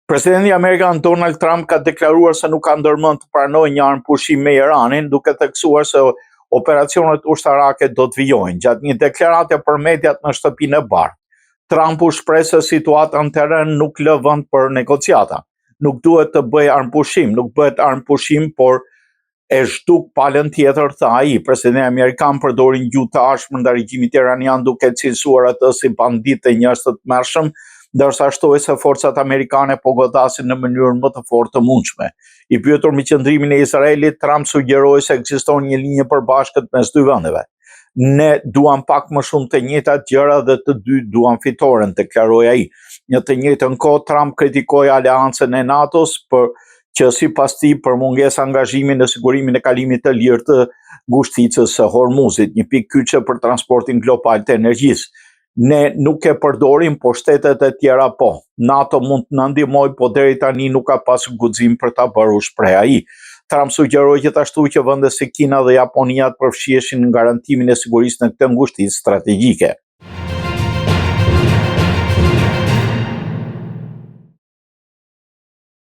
Presidenti Amerikan Donald Trump ka deklaruar se nuk ka ndërmend të pranojë një armë pushim me Iranin, duke theksuar se operacionet ushtarake do të vijojnë. Gjatë një deklarate për mediat në shtëpinë e Bardhë, Trump u shpreh se situata në terren nuk lë vend për negociata. Nuk duhet të bëj armë pushim, nuk bëhet armë pushim, por e zhduk palën tjetër, tha ai. Presidenti Amerikan përdori një gjuhë të ashpër ndaj regjimit iranian, duke cilësuar atë si bandit e njerëz të tmerrshëm, ndërsa shtoi se forcat amerikane po godasin në mënyrën më të fortë të mundshme. I pyetur me qëndrimin e Izraelit, Trump sugjeroi se ekziston një linjë e përbashkët mes dy vendeve. Ne duam pak më shumë të njëjtat gjëra dhe të dy duam fitoren, deklaroi ai. Në të njëjtën kohë, Trump kritikoi aleancën e NATO-s që sipas tij për mungesë angazhimi në sigurimin e kalimit të lirë të ngushticës së Hormuzit, një pikë kyçe për transportin global të energjisë. Ne nuk e përdorim, po shtetet e tjera po. NATO mund të na ndihmojë, po deri tani nuk ka pasur guxim për ta bërë, shpreh ai. Trump sugjeroi gjithashtu që vendet si Kina dhe Japonia të përfshiheshin në garantimin e sigurisë në këtë ngushticë strategjike.